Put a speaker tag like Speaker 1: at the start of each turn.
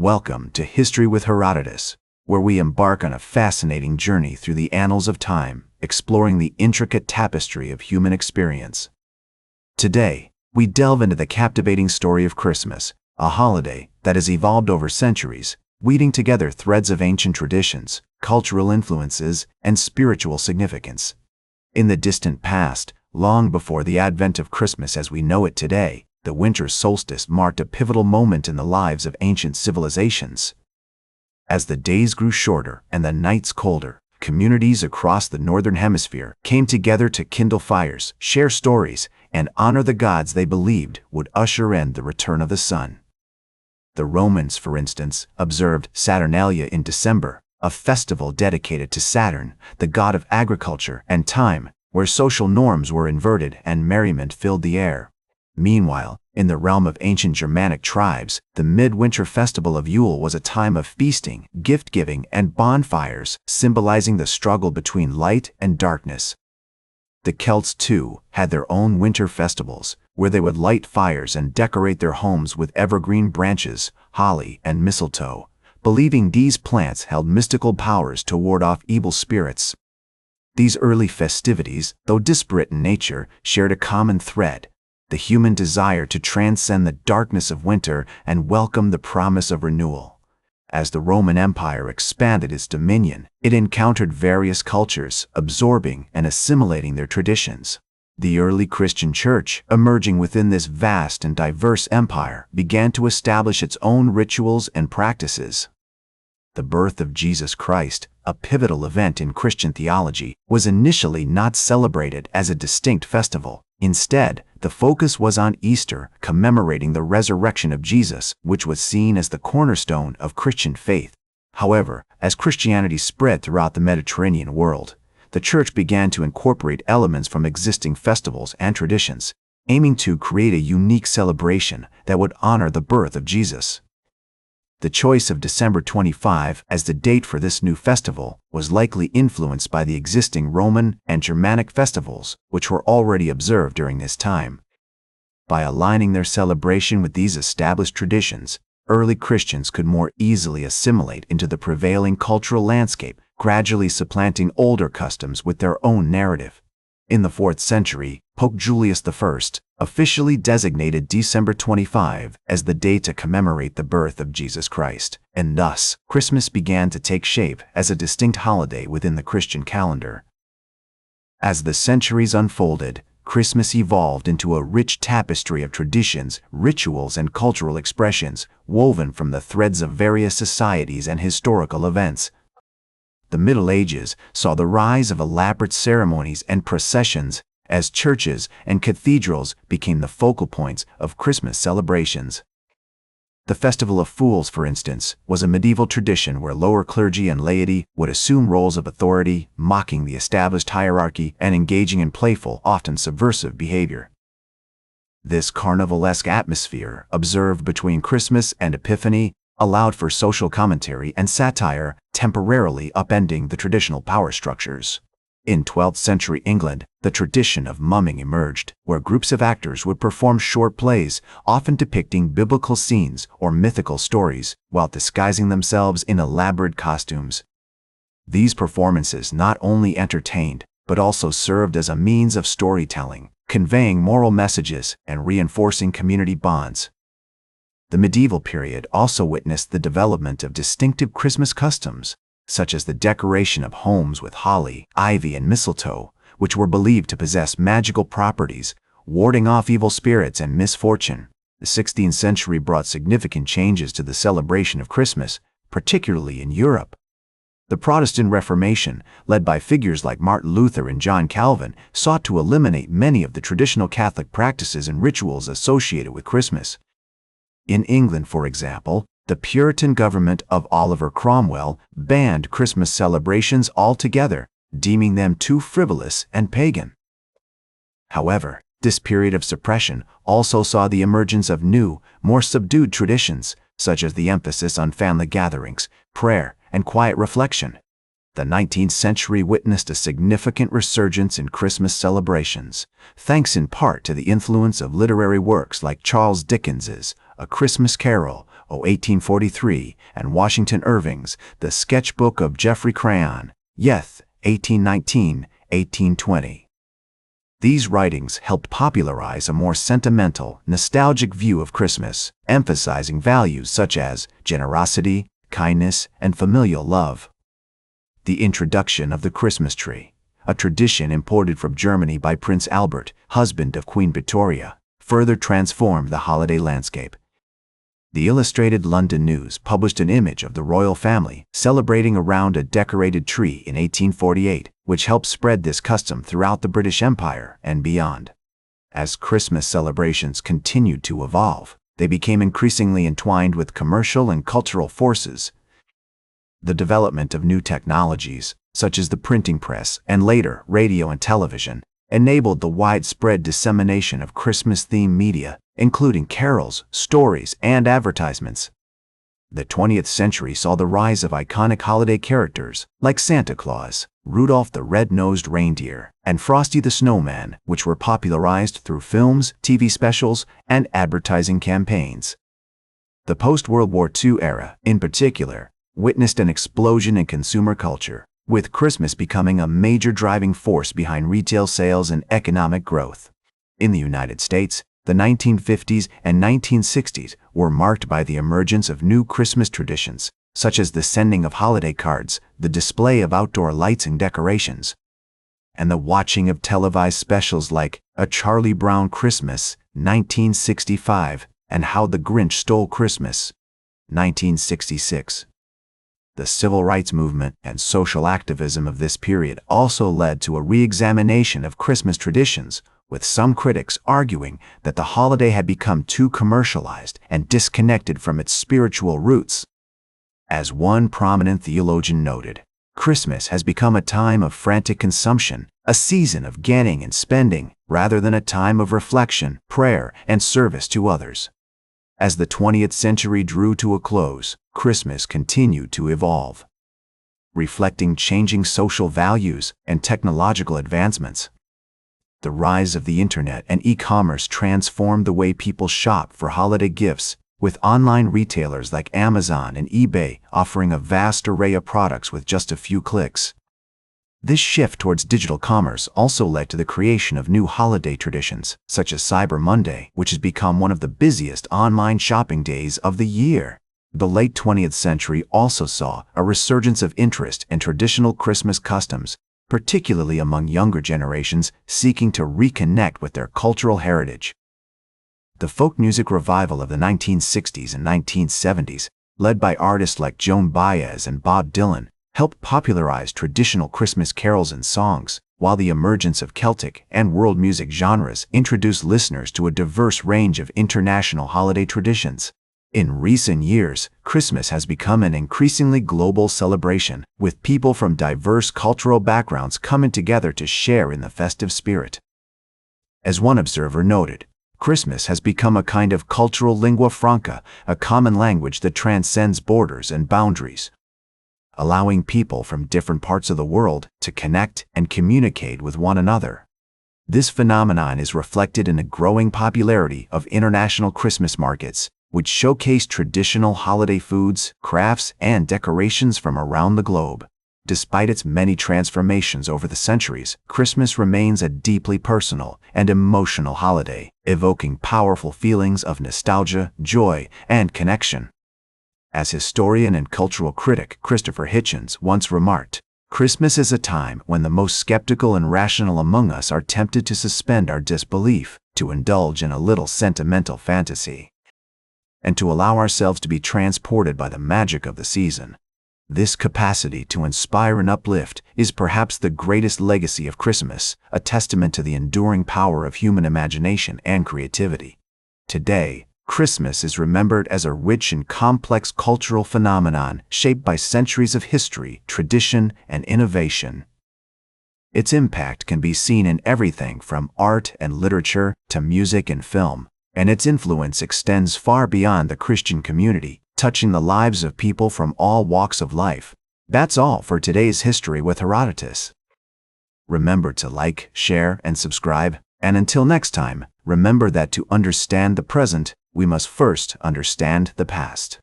Speaker 1: Welcome to History with Herodotus, where we embark on a fascinating journey through the annals of time, exploring the intricate tapestry of human experience. Today, we delve into the captivating story of Christmas, a holiday that has evolved over centuries, weaving together threads of ancient traditions, cultural influences, and spiritual significance. In the distant past, long before the advent of Christmas as we know it today, the winter solstice marked a pivotal moment in the lives of ancient civilizations. As the days grew shorter and the nights colder, communities across the northern hemisphere came together to kindle fires, share stories, and honor the gods they believed would usher in the return of the sun. The Romans, for instance, observed Saturnalia in December, a festival dedicated to Saturn, the god of agriculture and time, where social norms were inverted and merriment filled the air. Meanwhile, in the realm of ancient Germanic tribes, the midwinter festival of Yule was a time of feasting, gift-giving, and bonfires, symbolizing the struggle between light and darkness. The Celts, too, had their own winter festivals, where they would light fires and decorate their homes with evergreen branches, holly, and mistletoe, believing these plants held mystical powers to ward off evil spirits. These early festivities, though disparate in nature, shared a common thread: the human desire to transcend the darkness of winter and welcome the promise of renewal. As the Roman Empire expanded its dominion, it encountered various cultures, absorbing and assimilating their traditions. The early Christian Church, emerging within this vast and diverse empire, began to establish its own rituals and practices. The birth of Jesus Christ, a pivotal event in Christian theology, was initially not celebrated as a distinct festival. Instead, the focus was on Easter, commemorating the resurrection of Jesus, which was seen as the cornerstone of Christian faith. However, as Christianity spread throughout the Mediterranean world, the Church began to incorporate elements from existing festivals and traditions, aiming to create a unique celebration that would honor the birth of Jesus. The choice of December 25 as the date for this new festival was likely influenced by the existing Roman and Germanic festivals, which were already observed during this time. By aligning their celebration with these established traditions, early Christians could more easily assimilate into the prevailing cultural landscape, gradually supplanting older customs with their own narrative. In the 4th century, Pope Julius I officially designated December 25 as the day to commemorate the birth of Jesus Christ, and thus, Christmas began to take shape as a distinct holiday within the Christian calendar. As the centuries unfolded, Christmas evolved into a rich tapestry of traditions, rituals, and cultural expressions, woven from the threads of various societies and historical events. The Middle Ages saw the rise of elaborate ceremonies and processions, as churches and cathedrals became the focal points of Christmas celebrations. The Festival of Fools, for instance, was a medieval tradition where lower clergy and laity would assume roles of authority, mocking the established hierarchy and engaging in playful, often subversive behavior. This carnivalesque atmosphere, observed between Christmas and Epiphany, allowed for social commentary and satire, temporarily upending the traditional power structures. In 12th century England, the tradition of mumming emerged, where groups of actors would perform short plays, often depicting biblical scenes or mythical stories, while disguising themselves in elaborate costumes. These performances not only entertained, but also served as a means of storytelling, conveying moral messages and reinforcing community bonds. The medieval period also witnessed the development of distinctive Christmas customs, such as the decoration of homes with holly, ivy, and mistletoe, which were believed to possess magical properties, warding off evil spirits and misfortune. The 16th century brought significant changes to the celebration of Christmas, particularly in Europe. The Protestant Reformation, led by figures like Martin Luther and John Calvin, sought to eliminate many of the traditional Catholic practices and rituals associated with Christmas. In England, for example, the Puritan government of Oliver Cromwell banned Christmas celebrations altogether, deeming them too frivolous and pagan. However, this period of suppression also saw the emergence of new, more subdued traditions, such as the emphasis on family gatherings, prayer, and quiet reflection. The 19th century witnessed a significant resurgence in Christmas celebrations, thanks in part to the influence of literary works like Charles Dickens's A Christmas Carol 1843, and Washington Irving's The Sketchbook of Geoffrey Crayon, Yeth, 1819-1820. These writings helped popularize a more sentimental, nostalgic view of Christmas, emphasizing values such as generosity, kindness, and familial love. The introduction of the Christmas tree, a tradition imported from Germany by Prince Albert, husband of Queen Victoria, further transformed the holiday landscape. The Illustrated London News published an image of the royal family celebrating around a decorated tree in 1848, which helped spread this custom throughout the British Empire and beyond. As Christmas celebrations continued to evolve, they became increasingly entwined with commercial and cultural forces. The development of new technologies, such as the printing press and later radio and television, enabled the widespread dissemination of Christmas-themed media, including carols, stories, and advertisements. The 20th century saw the rise of iconic holiday characters like Santa Claus, Rudolph the Red-Nosed Reindeer, and Frosty the Snowman, which were popularized through films, TV specials, and advertising campaigns. The post-World War II era, in particular, witnessed an explosion in consumer culture, with Christmas becoming a major driving force behind retail sales and economic growth. In the United States, the 1950s and 1960s were marked by the emergence of new Christmas traditions, such as the sending of holiday cards, the display of outdoor lights and decorations, and the watching of televised specials like A Charlie Brown Christmas, 1965, and How the Grinch Stole Christmas, 1966. The civil rights movement and social activism of this period also led to a re-examination of Christmas traditions, with some critics arguing that the holiday had become too commercialized and disconnected from its spiritual roots. As one prominent theologian noted, Christmas has become a time of frantic consumption, a season of getting and spending, rather than a time of reflection, prayer, and service to others. As the 20th century drew to a close, Christmas continued to evolve, reflecting changing social values and technological advancements. The rise of the internet and e-commerce transformed the way people shop for holiday gifts, with online retailers like Amazon and eBay offering a vast array of products with just a few clicks. This shift towards digital commerce also led to the creation of new holiday traditions, such as Cyber Monday, which has become one of the busiest online shopping days of the year. The late 20th century also saw a resurgence of interest in traditional Christmas customs, particularly among younger generations seeking to reconnect with their cultural heritage. The folk music revival of the 1960s and 1970s, led by artists like Joan Baez and Bob Dylan, helped popularize traditional Christmas carols and songs, while the emergence of Celtic and world music genres introduced listeners to a diverse range of international holiday traditions. In recent years, Christmas has become an increasingly global celebration, with people from diverse cultural backgrounds coming together to share in the festive spirit. As one observer noted, Christmas has become a kind of cultural lingua franca, a common language that transcends borders and boundaries, allowing people from different parts of the world to connect and communicate with one another. This phenomenon is reflected in the growing popularity of international Christmas markets, which showcase traditional holiday foods, crafts, and decorations from around the globe. Despite its many transformations over the centuries, Christmas remains a deeply personal and emotional holiday, evoking powerful feelings of nostalgia, joy, and connection. As historian and cultural critic Christopher Hitchens once remarked, Christmas is a time when the most skeptical and rational among us are tempted to suspend our disbelief, to indulge in a little sentimental fantasy, and to allow ourselves to be transported by the magic of the season. This capacity to inspire and uplift is perhaps the greatest legacy of Christmas, a testament to the enduring power of human imagination and creativity. Today, Christmas is remembered as a rich and complex cultural phenomenon shaped by centuries of history, tradition, and innovation. Its impact can be seen in everything from art and literature to music and film, and its influence extends far beyond the Christian community, touching the lives of people from all walks of life. That's all for today's History with Herodotus. Remember to like, share, and subscribe, and until next time, remember that to understand the present, we must first understand the past.